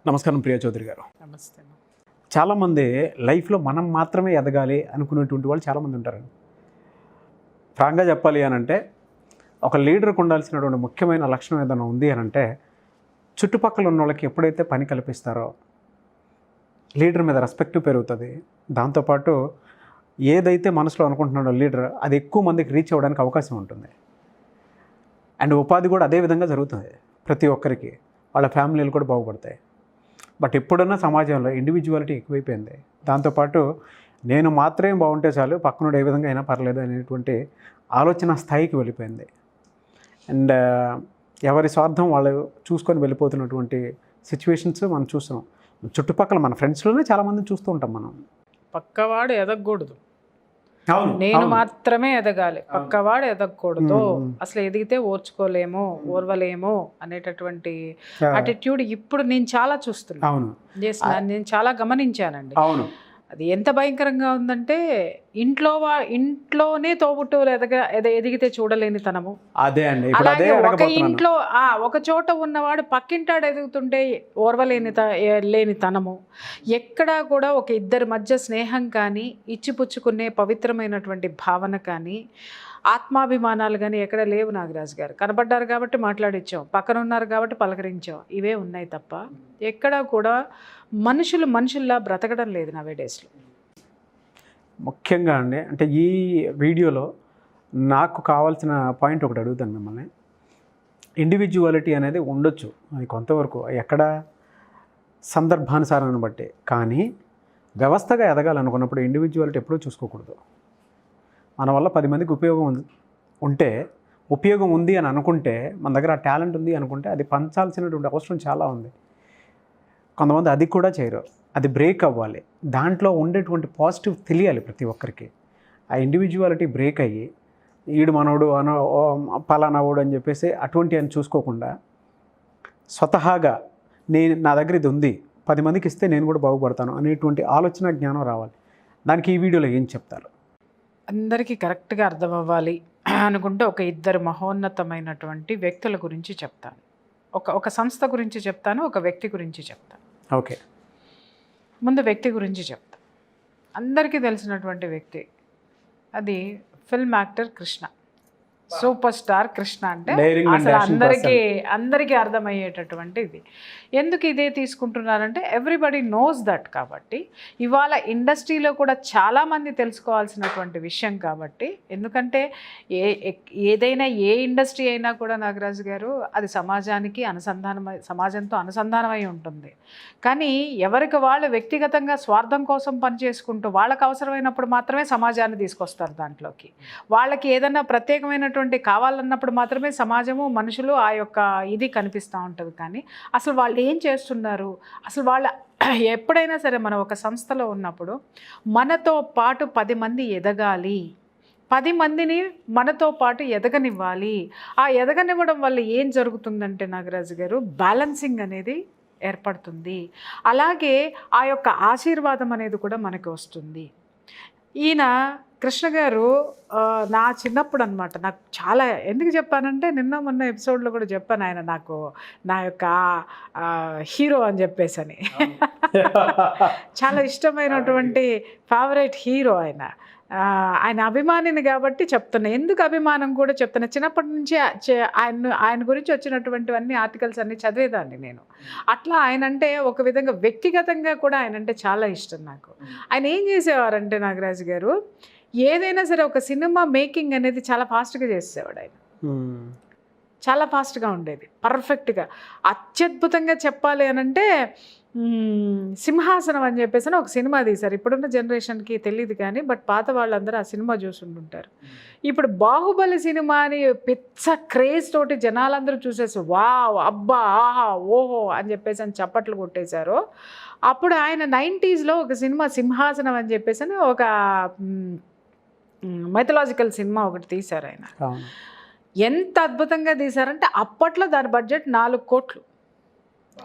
నమస్కారం ప్రియా చౌదరి గారు. నమస్తే. చాలామంది లైఫ్లో మనం మాత్రమే ఎదగాలి అనుకునేటువంటి వాళ్ళు చాలామంది ఉంటారండి. ఫ్రాంక్గా చెప్పాలి అని అంటే ఒక లీడర్కి ఉండాల్సినటువంటి ముఖ్యమైన లక్షణం ఏదైనా ఉంది అని అంటే చుట్టుపక్కల ఉన్న వాళ్ళకి ఎప్పుడైతే పని కల్పిస్తారో లీడర్ మీద రెస్పెక్ట్ పెరుగుతుంది. దాంతోపాటు ఏదైతే మనసులో అనుకుంటున్నాడో లీడర్ అది ఎక్కువ మందికి రీచ్ అవ్వడానికి అవకాశం ఉంటుంది. అండ్ ఉపాధి కూడా అదే విధంగా జరుగుతుంది. ప్రతి ఒక్కరికి వాళ్ళ ఫ్యామిలీలు కూడా బాగుపడతాయి. బట్ ఎప్పుడన్నా సమాజంలో ఇండివిజువాలిటీ ఎక్కువైపోయింది. దాంతోపాటు నేను మాత్రమే బాగుంటే చాలు, పక్కనోడు ఏ విధంగా అయినా పర్లేదు అనేటువంటి ఆలోచన స్థాయికి వెళ్ళిపోయింది. అండ్ ఎవరి స్వార్థం వాళ్ళు చూసుకొని వెళ్ళిపోతున్నటువంటి సిచ్యువేషన్స్ మనం చూస్తున్నాం. చుట్టుపక్కల మన ఫ్రెండ్స్లోనే చాలామందిని చూస్తూ ఉంటాం మనం. పక్కవాడు ఎదగకూడదు, నేను మాత్రమే ఎదగాలి, పక్కవాడు ఎదగకూడదు, అసలు ఎదిగితే ఓర్చుకోలేము, ఓర్వలేము అనేటటువంటి అటిట్యూడ్ ఇప్పుడు నేను చాలా చూస్తున్నాను. నేను చాలా గమనించానండి. అవును, అది ఎంత భయంకరంగా ఉందంటే ఇంట్లోనే తోబుట్టువులు ఎదిగితే చూడలేని తనము. అదే అండి. అలాగే ఒక ఇంట్లో ఒక చోట ఉన్నవాడు పక్కింటాడు ఎదుగుతుంటే లేని తనము. ఎక్కడా కూడా ఒక ఇద్దరి మధ్య స్నేహం కానీ, ఇచ్చిపుచ్చుకునే పవిత్రమైనటువంటి భావన కానీ, ఆత్మాభిమానాలు కానీ ఎక్కడ లేవు. నాగరాజు గారు కనబడ్డారు కాబట్టి మాట్లాడించాం, పక్కన ఉన్నారు కాబట్టి పలకరించాం, ఇవే ఉన్నాయి తప్ప ఎక్కడా కూడా మనుషుల్లా బ్రతకడం లేదు నవే డేస్లో. ముఖ్యంగా అండి, అంటే ఈ వీడియోలో నాకు కావాల్సిన పాయింట్ ఒకటి అడుగుతాను మిమ్మల్ని. ఇండివిజువాలిటీ అనేది ఉండొచ్చు, అది కొంతవరకు ఎక్కడ సందర్భానుసారాన్ని బట్టి. కానీ వ్యవస్థగా ఎదగాలనుకున్నప్పుడు ఇండివిజువాలిటీ ఎప్పుడూ చూసుకోకూడదు. మన వల్ల 10 మందికి ఉపయోగం ఉంది అని అనుకుంటే, మన దగ్గర ఆ టాలెంట్ ఉంది అనుకుంటే అది పంచాల్సినటువంటి అవసరం చాలా ఉంది. కొంతమంది అది కూడా చేయరు. అది బ్రేక్ అవ్వాలి. దాంట్లో ఉండేటువంటి పాజిటివ్ తెలియాలి ప్రతి ఒక్కరికి. ఆ ఇండివిజువాలిటీ బ్రేక్ అయ్యి ఈడు మనోడు పలానావాడు అని చెప్పేసి అటువంటి అని చూసుకోకుండా స్వతహాగా నా దగ్గర ఇది ఉంది, 10 మందికి ఇస్తే నేను కూడా బాగుపడతాను అనేటువంటి ఆలోచన జ్ఞానం రావాలి. దానికి ఈ వీడియోలో ఏం చెప్తారు? అందరికీ కరెక్ట్గా అర్థం అవ్వాలి అనుకుంటే ఒక ఇద్దరు మహోన్నతమైనటువంటి వ్యక్తుల గురించి చెప్తాను. ఒక సంస్థ గురించి చెప్తాను, ఒక వ్యక్తి గురించి చెప్తాను. ఓకే, ముందు వ్యక్తి గురించి చెప్తాను. అందరికీ తెలిసినటువంటి వ్యక్తి, అది film actor Krishna, super star Krishna. అంటే అసలు అందరికీ అర్థమయ్యేటటువంటి ఇది. ఎందుకు ఇదే తీసుకుంటున్నారంటే ఎవ్రీబడి నోస్ దట్. కాబట్టి ఇవాళ ఇండస్ట్రీలో కూడా చాలామంది తెలుసుకోవాల్సినటువంటి విషయం. కాబట్టి ఎందుకంటే ఏదైనా ఏ ఇండస్ట్రీ అయినా కూడా నాగరాజు గారు అది సమాజంతో అనుసంధానమై ఉంటుంది. కానీ ఎవరికి వాళ్ళు వ్యక్తిగతంగా స్వార్థం కోసం పనిచేసుకుంటూ వాళ్ళకు అవసరమైనప్పుడు మాత్రమే సమాజాన్ని తీసుకొస్తారు దాంట్లోకి. వాళ్ళకి ఏదైనా ప్రత్యేకమైన కావాలన్నప్పుడు మాత్రమే సమాజము, మనుషులు ఆ యొక్క ఇది కనిపిస్తూ ఉంటుంది. కానీ అసలు వాళ్ళు ఏం చేస్తున్నారు, అసలు వాళ్ళ ఎప్పుడైనా సరే మనం ఒక సంస్థలో ఉన్నప్పుడు మనతో పాటు 10 మంది ఎదగాలి, 10 మందిని మనతో పాటు ఎదగనివ్వాలి. ఆ ఎదగనివ్వడం వల్ల ఏం జరుగుతుందంటే నాగరాజు గారు, బ్యాలెన్సింగ్ అనేది ఏర్పడుతుంది. అలాగే ఆ యొక్క ఆశీర్వాదం అనేది కూడా మనకి వస్తుంది. ఈయన కృష్ణ గారు నా చిన్నప్పుడు అనమాట, నాకు చాలా ఎందుకు చెప్పానంటే మొన్న ఎపిసోడ్లో కూడా చెప్పాను, ఆయన నాకు నా యొక్క హీరో అని చెప్పేసని. చాలా ఇష్టమైనటువంటి ఫేవరెట్ హీరో ఆయన అభిమానిని కాబట్టి చెప్తున్నా. ఎందుకు అభిమానం కూడా చెప్తున్నా, చిన్నప్పటి నుంచి ఆయన గురించి వచ్చినటువంటివన్నీ ఆర్టికల్స్ అన్నీ చదివేదాన్ని నేను. అట్లా ఆయన అంటే ఒక విధంగా వ్యక్తిగతంగా కూడా ఆయన అంటే చాలా ఇష్టం నాకు. ఆయన ఏం చేసేవారంటే నాగరాజు గారు, ఏదైనా సరే ఒక సినిమా మేకింగ్ అనేది చాలా ఫాస్ట్గా చేసేవాడు ఆయన. చాలా ఫాస్ట్గా ఉండేది, పర్ఫెక్ట్గా, అత్యద్భుతంగా చెప్పాలి అని అంటే సింహాసనం అని చెప్పేసి ఒక సినిమా తీశారు. ఇప్పుడున్న జనరేషన్కి తెలియదు కానీ, బట్ పాత వాళ్ళందరూ ఆ సినిమా చూసుంటుంటారు. ఇప్పుడు బాహుబలి సినిమాని పిచ్చ క్రేజ్ తోటి జనాలందరూ చూసేసి వావ్, అబ్బా, ఆహా, ఓహో అని చెప్పేసి అని చప్పట్లు కొట్టేశారు. అప్పుడు ఆయన 90s ఒక సినిమా సింహాసనం అని చెప్పేసి ఒక మైథలాజికల్ సినిమా ఒకటి తీశారు ఆయన. ఎంత అద్భుతంగా తీశారంటే అప్పట్లో దాని బడ్జెట్ 4 కోట్లు.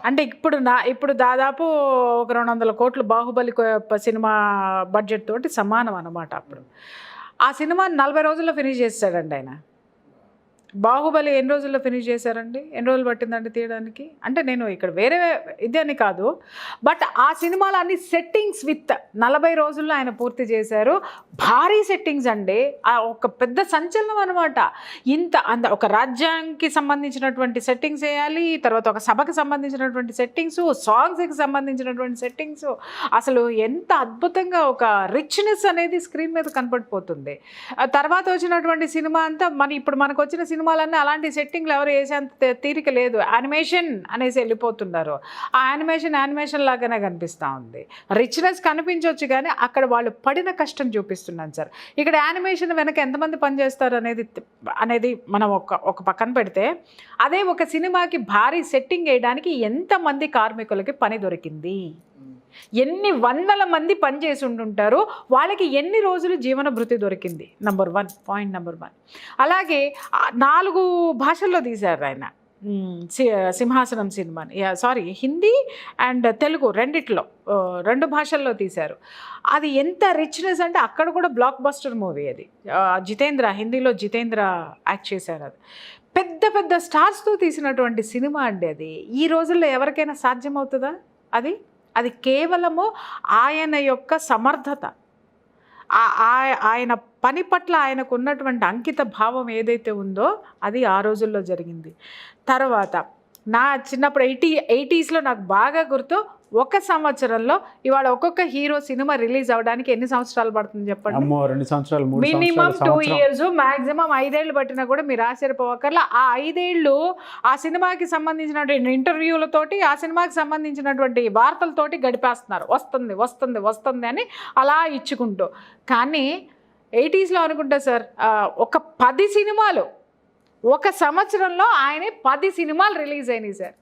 అంటే ఇప్పుడు దాదాపు ఒక 200 కోట్లు బాహుబలి సినిమా బడ్జెట్ తోటి సమానం అన్నమాట. అప్పుడు ఆ సినిమాని 40 రోజుల్లో ఫినిష్ చేస్తాడండి ఆయన. బాహుబలి ఎన్ని రోజుల్లో ఫినిష్ చేశారండి? ఎన్ని రోజులు పట్టిందండి తీయడానికి? అంటే నేను ఇక్కడ వేరే ఇది అని కాదు, బట్ ఆ సినిమాలో అన్ని సెట్టింగ్స్ విత్ 40 రోజుల్లో ఆయన పూర్తి చేశారు. భారీ సెట్టింగ్స్ అండి, ఒక పెద్ద సంచలనం అనమాట. ఒక రాజ్యానికి సంబంధించినటువంటి సెట్టింగ్స్ వేయాలి, తర్వాత ఒక సభకు సంబంధించినటువంటి సెట్టింగ్స్, సాంగ్స్కి సంబంధించినటువంటి సెట్టింగ్స్, అసలు ఎంత అద్భుతంగా ఒక రిచ్నెస్ అనేది స్క్రీన్ మీద కనపడిపోతుంది. తర్వాత వచ్చినటువంటి సినిమా అంతా ఇప్పుడు మనకు వచ్చిన సినిమాలన్నీ అలాంటి సెట్టింగ్లు ఎవరు వేసేంత తీరిక లేదు. యానిమేషన్ అనేసి వెళ్ళిపోతున్నారు. ఆ యానిమేషన్ లాగానే కనిపిస్తూ ఉంది. రిచ్నెస్ కనిపించవచ్చు కానీ అక్కడ వాళ్ళు పడిన కష్టం చూపిస్తున్నాను సార్. ఇక్కడ యానిమేషన్ వెనక ఎంతమంది పనిచేస్తారు అనేది మనం ఒక పక్కన పెడితే, అదే ఒక సినిమాకి భారీ సెట్టింగ్ వేయడానికి ఎంతమంది కార్మికులకి పని దొరికింది, ఎన్ని వందల మంది పనిచేసి ఉంటుంటారు, వాళ్ళకి ఎన్ని రోజులు జీవన భృతి దొరికింది. Point number 1. అలాగే 4 భాషల్లో తీశారు ఆయన సింహాసనం సినిమాని. హిందీ అండ్ తెలుగు రెండిట్లో 2 భాషల్లో తీశారు. అది ఎంత రిచ్నెస్ అంటే అక్కడ కూడా బ్లాక్ బస్టర్ మూవీ అది. హిందీలో జితేంద్ర యాక్ట్ చేశారు. అది పెద్ద పెద్ద స్టార్స్తో తీసినటువంటి సినిమా అండి. అది ఈ రోజుల్లో ఎవరికైనా సాధ్యమవుతుందా? అది కేవలము ఆయన యొక్క సమర్థత, ఆయన పని పట్ల ఆయనకు ఉన్నటువంటి అంకిత భావం ఏదైతే ఉందో అది ఆ రోజుల్లో జరిగింది. తర్వాత నా చిన్నప్పుడు 80s నాకు బాగా గుర్తు, ఒక సంవత్సరంలో ఇవాళ ఒక్కొక్క హీరో సినిమా రిలీజ్ అవ్వడానికి ఎన్ని సంవత్సరాలు పడుతుంది చెప్పండి? 2 సంవత్సరాలు, మినిమం 2 years, మ్యాక్సిమం 5 ఏళ్ళు పట్టినా కూడా మీరు ఆశ్చర్యపోవక్కర్లా. ఆ 5 ఏళ్ళు ఆ సినిమాకి సంబంధించినటువంటి ఇంటర్వ్యూలతోటి, ఆ సినిమాకి సంబంధించినటువంటి వార్తలతోటి గడిపేస్తున్నారు. వస్తుంది అని అలా ఇచ్చుకుంటూ. కానీ 80s అనుకుంటా సార్, ఒక 10 సినిమాలు ఒక సంవత్సరంలో ఆయన 10 సినిమాలు రిలీజ్ అయినాయి సార్.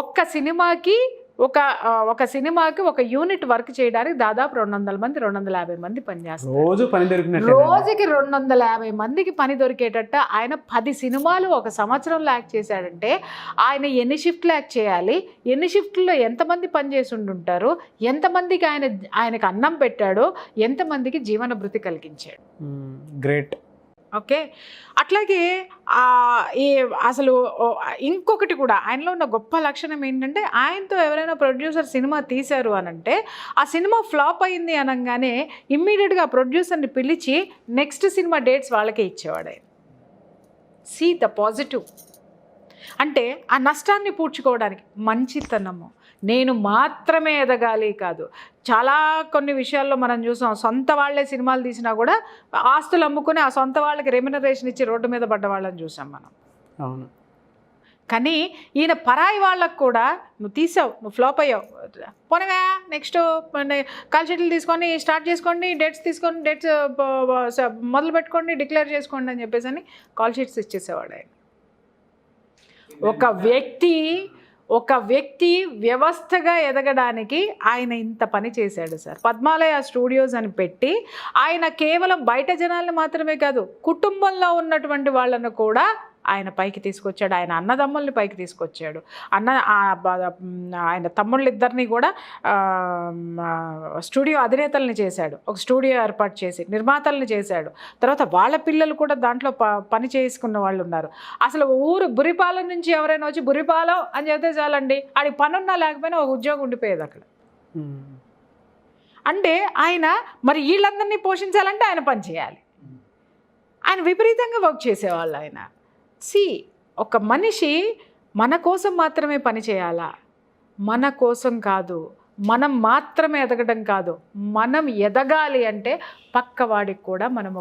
ఒక్క సినిమాకి ఒక యూనిట్ వర్క్ చేయడానికి దాదాపు 200 మంది 250 మంది పనిచేస్తారు. రోజుకి 250 మందికి పని దొరికేటట్టు ఆయన 10 సినిమాలు ఒక సంవత్సరంలో యాక్ట్ చేశాడంటే ఆయన ఎన్ని షిఫ్ట్లు యాక్ట్ చేయాలి, ఎన్ని షిఫ్ట్లో ఎంతమంది పనిచేసి ఉంటుంటారు, ఎంతమందికి ఆయనకు అన్నం పెట్టాడు, ఎంతమందికి జీవన భృతి కలిగించాడు. గ్రేట్. ఓకే. అట్లాగే అసలు ఇంకొకటి కూడా ఆయనలో ఉన్న గొప్ప లక్షణం ఏంటంటే, ఆయనతో ఎవరైనా ప్రొడ్యూసర్ సినిమా తీశారు అనంటే ఆ సినిమా ఫ్లాప్ అయింది అనగానే ఇమ్మీడియట్గా ప్రొడ్యూసర్ని పిలిచి నెక్స్ట్ సినిమా డేట్స్ వాళ్ళకే ఇచ్చేవాడు ఆయన. See the positive. అంటే ఆ నష్టాన్ని పూడ్చుకోవడానికి మంచితనము, నేను మాత్రమే ఎదగాలి కాదు. కొన్ని విషయాల్లో మనం చూసాం, సొంత వాళ్ళే సినిమాలు తీసినా కూడా ఆస్తులు అమ్ముకుని ఆ సొంత వాళ్ళకి రెమ్యునరేషన్ ఇచ్చి రోడ్డు మీద పడ్డ వాళ్ళని చూసాం మనం. అవును. కానీ ఈయన పరాయి వాళ్ళకు కూడా, నువ్వు తీసావు, నువ్వు ఫ్లాప్ అయ్యావు, పోనవా నెక్స్ట్ కాల్ షీట్లు తీసుకొని స్టార్ట్ చేసుకోండి, డేట్స్ తీసుకొని డేట్స్ మొదలు పెట్టుకోండి, డిక్లేర్ చేసుకోండి అని చెప్పేసి అని కాల్ షీట్స్ ఇచ్చేసేవాడు ఆయన. ఒక వ్యక్తి వ్యవస్థగా ఎదగడానికి ఆయన ఇంత పని చేశాడు సార్. పద్మాలయ స్టూడియోస్ అని పెట్టి ఆయన కేవలం బయట జనాలను మాత్రమే కాదు, కుటుంబంలో ఉన్నటువంటి వాళ్ళను కూడా ఆయన పైకి తీసుకొచ్చాడు. ఆయన అన్నదమ్ముల్ని పైకి తీసుకొచ్చాడు. ఆయన తమ్ముళ్ళిద్దరినీ కూడా స్టూడియో అధినేతల్ని చేశాడు. ఒక స్టూడియో ఏర్పాటు చేసి నిర్మాతల్ని చేశాడు. తర్వాత వాళ్ళ పిల్లలు కూడా దాంట్లో పని చేసుకున్న వాళ్ళు ఉన్నారు. అసలు బురిపాలెం నుంచి ఎవరైనా వచ్చి బురిపాలెం అని చెప్తే చాలండి, ఆడికి పనున్నా లేకపోయినా ఒక ఉద్యోగం ఉండిపోయేది అక్కడ. అంటే ఆయన మరి వీళ్ళందరినీ పోషించాలంటే ఆయన పని చేయాలి. ఆయన విపరీతంగా వర్క్ చేసేవాళ్ళు ఆయన. ఒక మనిషి మన కోసం మాత్రమే పని చేయాలా? మన కోసం కాదు, మనం మాత్రమే ఎదగడం కాదు, మనం ఎదగాలి అంటే పక్కవాడికి కూడా మనం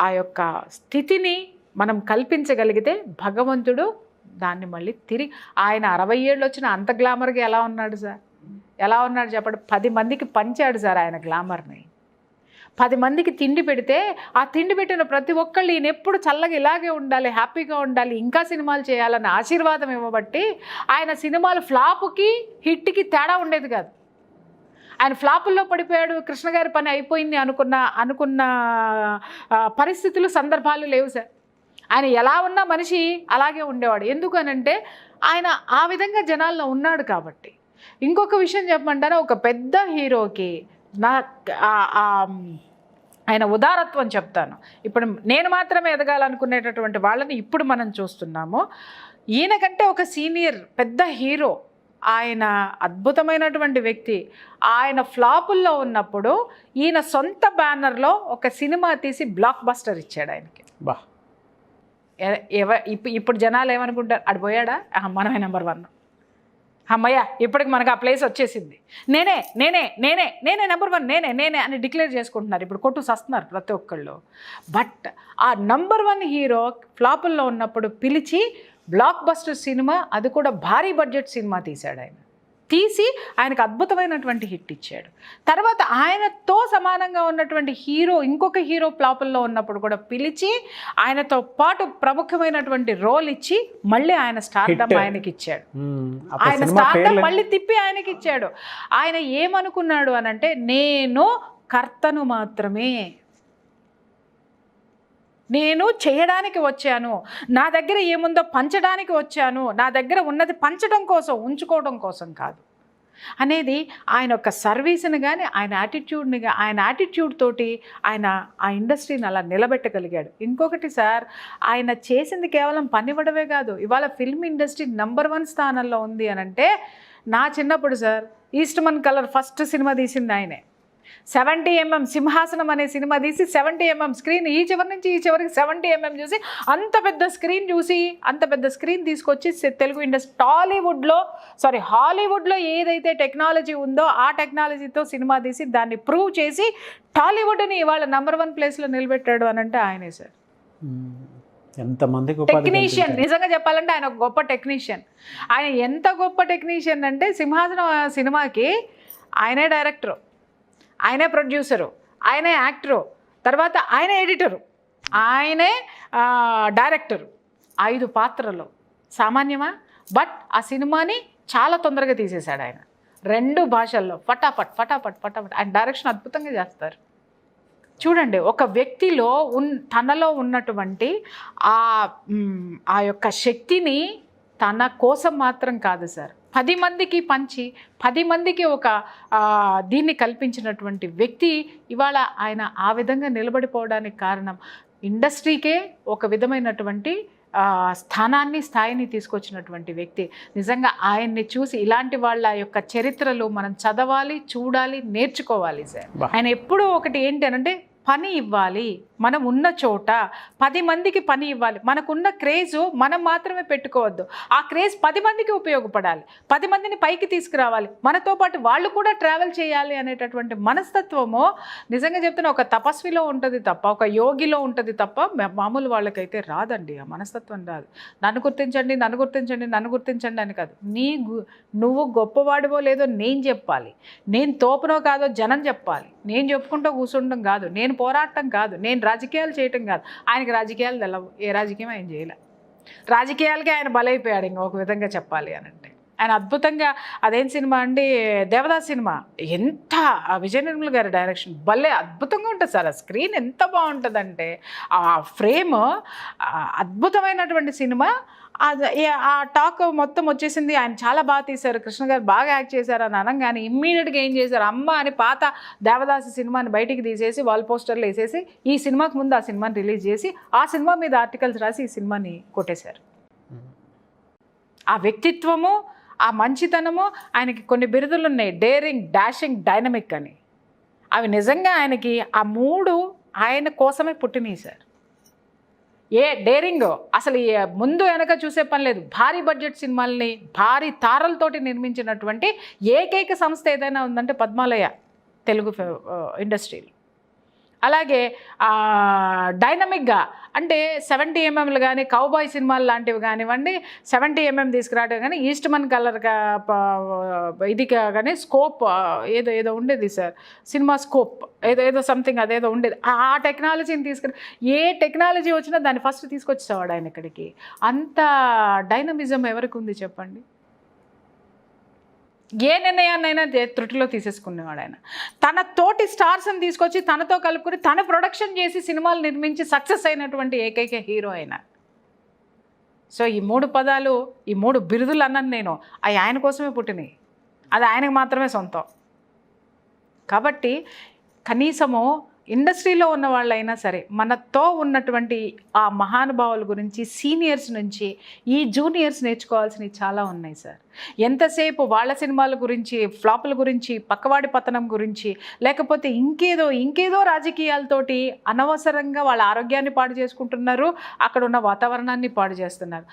ఆ యొక్క స్థితిని మనం కల్పించగలిగితే భగవంతుడు దాన్ని మళ్ళీ తిరిగి, ఆయన 60 ఏళ్ళు వచ్చిన అంత గ్లామర్గా ఎలా ఉన్నాడు సార్? ఎలా ఉన్నాడు చెప్పండి? 10 మందికి పంచాడు సార్ ఆయన గ్లామర్ని. 10 మందికి తిండి పెడితే ఆ తిండి పెట్టిన ప్రతి ఒక్కళ్ళు ఈయన ఎప్పుడు చల్లగా ఇలాగే ఉండాలి, హ్యాపీగా ఉండాలి, ఇంకా సినిమాలు చేయాలన్న ఆశీర్వాదం ఇవ్వబట్టి ఆయన సినిమాలు ఫ్లాప్కి హిట్కి తేడా ఉండేది కాదు. ఆయన ఫ్లాపుల్లో పడిపోయాడు, కృష్ణ గారి పని అయిపోయింది అనుకున్న పరిస్థితులు, సందర్భాలు లేవు సార్. ఆయన ఎలా ఉన్న మనిషి అలాగే ఉండేవాడు. ఎందుకనంటే ఆయన ఆ విధంగా జనాల్లో ఉన్నాడు కాబట్టి. ఇంకొక విషయం చెప్పమంటారా, ఒక పెద్ద హీరోకి ఆయన ఉదారత్వం చెప్తాను. ఇప్పుడు నేను మాత్రమే ఎదగాలనుకునేటటువంటి వాళ్ళని ఇప్పుడు మనం చూస్తున్నాము. ఈయనకంటే ఒక సీనియర్ పెద్ద హీరో, ఆయన అద్భుతమైనటువంటి వ్యక్తి. ఆయన ఫ్లాపుల్లో ఉన్నప్పుడు ఈయన సొంత బ్యానర్లో ఒక సినిమా తీసి బ్లాక్ బస్టర్ ఇచ్చాడు ఆయనకి. బా ఇప్పుడు జనాలు ఏమనుకుంటారు, ఆడు పోయాడా, మనమే నెంబర్ 1, అమ్మయ్య ఇప్పటికి మనకు ఆ ప్లేస్ వచ్చేసింది, నేనే నేనే నేనే నేనే నెంబర్ 1, నేనే నేనే అని డిక్లేర్ చేసుకుంటున్నారు. ఇప్పుడు కొట్టు సస్తున్నారు ప్రతి ఒక్కళ్ళు. బట్ ఆ నెంబర్ 1 హీరో ఫ్లాపుల్లో ఉన్నప్పుడు పిలిచి బ్లాక్ బస్టర్ సినిమా, అది కూడా భారీ బడ్జెట్ సినిమా తీశాడు. ఆయన తీసి ఆయనకు అద్భుతమైనటువంటి హిట్ ఇచ్చాడు. తర్వాత ఆయనతో సమానంగా ఉన్నటువంటి హీరో, ఇంకొక హీరో ఫ్లాపుల్లో ఉన్నప్పుడు కూడా పిలిచి ఆయనతో పాటు ప్రముఖమైనటువంటి రోల్ ఇచ్చి మళ్ళీ ఆయన స్టార్డమ్ ఆయనకి ఇచ్చాడు. ఆయన స్టార్డమ్ మళ్ళీ తిప్పి ఆయనకి ఇచ్చాడు. ఆయన ఏమనుకున్నాడు అనంటే, నేను కర్తను మాత్రమే, నేను చేయడానికి వచ్చాను, నా దగ్గర ఏముందో పంచడానికి వచ్చాను, నా దగ్గర ఉన్నది పంచడం కోసం, ఉంచుకోవడం కోసం కాదు అనేది ఆయన యొక్క సర్వీస్ని కానీ ఆయన యాటిట్యూడ్ తోటి ఆయన ఆ ఇండస్ట్రీని అలా నిలబెట్టగలిగాడు. ఇంకొకటి సార్, ఆయన చేసింది కేవలం పని ఇవ్వడమే కాదు. ఇవాళ ఫిల్మ్ ఇండస్ట్రీ నెంబర్ 1 స్థానంలో ఉంది అనంటే, నా చిన్నప్పుడు sir Eastman colour first cinema తీసింది ఆయనే. 70mm సింహాసనం అనే సినిమా తీసి 70mm స్క్రీన్, ఈ చివరి నుంచి ఈ చివరికి 70mm చూసి, అంత పెద్ద స్క్రీన్ తీసుకొచ్చి తెలుగు ఇండస్ట్రీ హాలీవుడ్లో ఏదైతే టెక్నాలజీ ఉందో ఆ టెక్నాలజీతో సినిమా తీసి దాన్ని ప్రూవ్ చేసి టాలీవుడ్ని ఇవాళ నెంబర్ 1 ప్లేస్లో నిలబెట్టాడు అనంటే ఆయనే సార్. ఎంతమందికి టెక్నీషియన్, నిజంగా చెప్పాలంటే ఆయన ఒక గొప్ప టెక్నీషియన్. ఆయన ఎంత గొప్ప టెక్నీషియన్ అంటే, సింహాసనం సినిమాకి ఆయనే డైరెక్టరు, ఆయనే ప్రొడ్యూసరు, ఆయనే యాక్టరు, తర్వాత ఆయనే ఎడిటరు, ఆయనే డైరెక్టరు. 5 పాత్రలు సామాన్యమా? బట్ ఆ సినిమాని చాలా తొందరగా తీసేశాడు ఆయన. 2 భాషల్లో ఫటాఫట్ ఫటాఫట్ ఫటాఫట్. ఆయన డైరెక్షన్ అద్భుతంగా చేస్తారు. చూడండి, ఒక వ్యక్తిలో తనలో ఉన్నటువంటి ఆ యొక్క శక్తిని తన కోసం మాత్రం కాదు సార్, 10 మందికి పంచి 10 మందికి ఒక దీన్ని కల్పించినటువంటి వ్యక్తి ఇవాళ ఆయన ఆ విధంగా నిలబడిపోవడానికి కారణం ఇండస్ట్రీకే ఒక విధమైనటువంటి స్థాయిని తీసుకొచ్చినటువంటి వ్యక్తి. నిజంగా ఆయన్ని చూసి ఇలాంటి వాళ్ళ యొక్క చరిత్రలు మనం చదవాలి, చూడాలి, నేర్చుకోవాలి సార్. ఆయన ఎప్పుడూ ఒకటి ఏంటి అనంటే, పని ఇవ్వాలి, మనం ఉన్న చోట 10 మందికి పని ఇవ్వాలి. మనకున్న క్రేజు మనం మాత్రమే పెట్టుకోవద్దు, ఆ క్రేజ్ 10 మందికి ఉపయోగపడాలి, 10 మందిని పైకి తీసుకురావాలి, మనతో పాటు వాళ్ళు కూడా ట్రావెల్ చేయాలి అనేటటువంటి మనస్తత్వము నిజంగా చెప్తున్నా ఒక తపస్విలో ఉంటుంది తప్ప, ఒక యోగిలో ఉంటుంది తప్ప మామూలు వాళ్ళకైతే రాదండి. ఆ మనస్తత్వం రాదు. నన్ను గుర్తించండి, నన్ను గుర్తించండి, నన్ను గుర్తించండి అని కాదు. నువ్వు గొప్పవాడివో లేదో నేను చెప్పాలి, నేను తోపునో కాదో జనం చెప్పాలి, నేను చెప్పుకుంటూ కూర్చుండడం కాదు, నేను పోరాటం కాదు, నేను రాజకీయాలు చేయటం కాదు. ఆయనకి రాజకీయాలు తెలవు, ఏ రాజకీయం ఆయన చేయలే. రాజకీయాలకే ఆయన బలైపోయాడు ఇంకొక విధంగా చెప్పాలి అని అంటే. ఆయన అద్భుతంగా, అదేం సినిమా అండి, దేవదాస్ సినిమా, ఎంత విజయ నిర్మల్ గారి డైరెక్షన్ భలే అద్భుతంగా ఉంటుంది సార్. ఆ స్క్రీన్ ఎంత బాగుంటుందంటే, ఆ ఫ్రేమ్ అద్భుతమైనటువంటి సినిమా. ఆ టాక్ మొత్తం వచ్చేసింది, ఆయన చాలా బాగా తీశారు, కృష్ణ గారు బాగా యాక్ట్ చేశారు అని అనగానే ఇమ్మీడియట్గా ఏం చేశారు, అమ్మ అని పాత దేవదాసి సినిమాని బయటికి తీసేసి వాల్ పోస్టర్లు వేసేసి ఈ సినిమాకి ముందు ఆ సినిమాని రిలీజ్ చేసి ఆ సినిమా మీద ఆర్టికల్స్ రాసి ఈ సినిమాని కొట్టేశారు. ఆ వ్యక్తిత్వము, ఆ మంచితనము, ఆయనకి కొన్ని బిరుదులు ఉన్నాయి, డేరింగ్, డాషింగ్, డైనమిక్ అని. అవి నిజంగా ఆయనకి ఆ 3 ఆయన కోసమే పుట్టినాయి సార్. డేరింగ్ అసలు ముందు వెనక చూసే పని లేదు. భారీ బడ్జెట్ సినిమాల్ని భారీ తారలతోటి నిర్మించినటువంటి ఏకైక సంస్థ ఏదైనా ఉందంటే పద్మాలయ తెలుగు ఇండస్ట్రీలో. అలాగే డైనమిక్గా అంటే 70mm కానీ కౌబాయ్ సినిమాలు లాంటివి కానివ్వండి, 70mm తీసుకురావడం కానీ, ఈస్ట్మన్ కలర్ ఇది కానీ స్కోప్ ఏదో ఉండేది సార్, సినిమా స్కోప్ ఏదో సంథింగ్ అదేదో ఉండేది. ఆ టెక్నాలజీని తీసుకుని ఏ టెక్నాలజీ వచ్చినా దాన్ని ఫస్ట్ తీసుకొచ్చేవాడు ఆయన ఇక్కడికి. అంత డైనమిజం ఎవరికి ఉంది చెప్పండి? ఏ నిర్ణయాన్నైనా త్రుటిలో తీసేసుకునేవాడు ఆయన. తన తోటి స్టార్స్ని తీసుకొచ్చి తనతో కలుపుకొని తన ప్రొడక్షన్ చేసి సినిమాలు నిర్మించి సక్సెస్ అయినటువంటి ఏకైక హీరో ఆయన. సో ఈ 3 పదాలు, ఈ 3 బిరుదులు అన్నాను నేను, అవి ఆయన కోసమే పుట్టినాయి, అది ఆయనకు మాత్రమే సొంతం. కాబట్టి కనీసము ఇండస్ట్రీలో ఉన్న వాళ్ళైనా సరే మనతో ఉన్నటువంటి ఆ మహానుభావుల గురించి సీనియర్స్ నుంచి ఈ జూనియర్స్ నేర్చుకోవాల్సినవి చాలా ఉన్నాయి సార్. ఎంతసేపు వాళ్ళ సినిమాల గురించి, ఫ్లాపుల గురించి, పక్కవాడి పతనం గురించి, లేకపోతే ఇంకేదో రాజకీయాలతోటి అనవసరంగా వాళ్ళ ఆరోగ్యాన్ని పాడు చేసుకుంటున్నారు, అక్కడ ఉన్న వాతావరణాన్ని పాడు చేస్తున్నారు.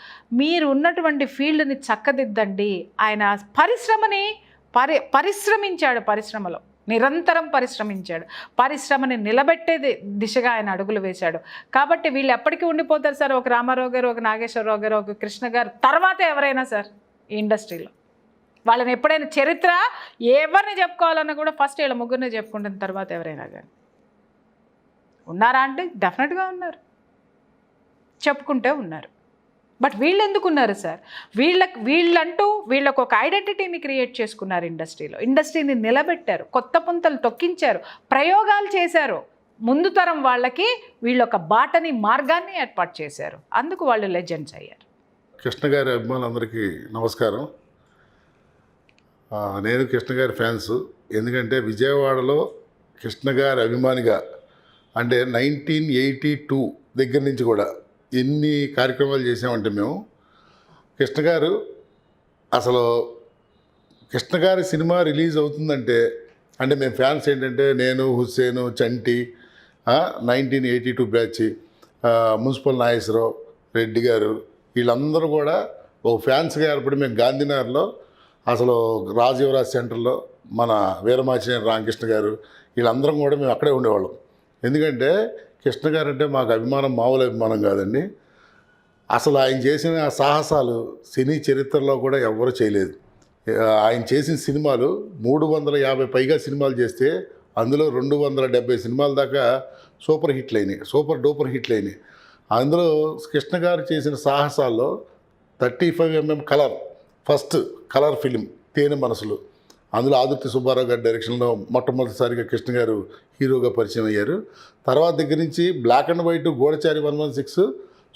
మీరు ఉన్నటువంటి ఫీల్డ్ని చక్కదిద్దండి. ఆయన పరిశ్రమించాడు, పరిశ్రమలో నిరంతరం పరిశ్రమించాడు, పరిశ్రమని నిలబెట్టే దిశగా ఆయన అడుగులు వేశాడు. కాబట్టి వీళ్ళు ఎప్పటికీ ఉండిపోతారు సార్. ఒక రామారావు గారు, ఒక నాగేశ్వరరావు గారు, ఒక కృష్ణ గారు తర్వాత ఎవరైనా సార్ ఈ ఇండస్ట్రీలో. వాళ్ళని ఎప్పుడైనా చరిత్ర ఎవరిని చెప్పుకోవాలన్నా కూడా ఫస్ట్ వీళ్ళ ముగ్గురిని చెప్పుకుంటున్న తర్వాత ఎవరైనా కానీ ఉన్నారా అంటే డెఫినెట్గా ఉన్నారు, చెప్పుకుంటే ఉన్నారు. బట్ వీళ్ళు ఎందుకు ఉన్నారు సార్? వీళ్ళకు ఒక ఐడెంటిటీని క్రియేట్ చేసుకున్నారు ఇండస్ట్రీలో, ఇండస్ట్రీని నిలబెట్టారు, కొత్త పుంతలు తొక్కించారు, ప్రయోగాలు చేశారు. ముందు తరం వాళ్ళకి వీళ్ళొక బాటని, మార్గాన్ని ఏర్పాటు చేశారు. అందుకు వాళ్ళు లెజెండ్స్ అయ్యారు. కృష్ణ గారి అభిమానులందరికీ నమస్కారం. నేను కృష్ణ గారి ఫ్యాన్స్. ఎందుకంటే విజయవాడలో కృష్ణ గారి అభిమానిగా అంటే 1982 దగ్గర నుంచి కూడా ఎన్ని కార్యక్రమాలు చేసామంటే మేము కృష్ణ గారు అసలు కృష్ణ గారి సినిమా రిలీజ్ అవుతుందంటే అంటే మేము ఫ్యాన్స్ ఏంటంటే నేను, హుస్సేను, చంటి, 1982 బ్యాచ్, మున్సిపల్ నాగేశ్వరరావు, రెడ్డి గారు, వీళ్ళందరూ కూడా ఒక ఫ్యాన్స్గా ఏర్పడి మేము గాంధీనగర్లో అసలు రాజీవరాజ్ సెంటర్లో మన వీరమాచినేని రామకృష్ణ గారు వీళ్ళందరం కూడా మేము అక్కడే ఉండేవాళ్ళం. ఎందుకంటే కృష్ణ గారు అంటే మాకు అభిమానం మామూలు అభిమానం కాదండి. అసలు ఆయన చేసిన సాహసాలు సినీ చరిత్రలో కూడా ఎవ్వరూ చేయలేదు. ఆయన చేసిన సినిమాలు 350 పైగా సినిమాలు చేస్తే అందులో 270 సినిమాల దాకా సూపర్ హిట్లు అయినాయి, సూపర్ డూపర్ హిట్లు అయినాయి. అందులో కృష్ణ గారు చేసిన సాహసాల్లో 35mm colour, first colour film తేనె మనసులు, అందులో ఆదుర్తి సుబ్బారావు గారి డైరెక్షన్లో మొట్టమొదటిసారిగా కృష్ణ గారు హీరోగా పరిచయం అయ్యారు. తర్వాత దగ్గర నుంచి black and white Goodachari 116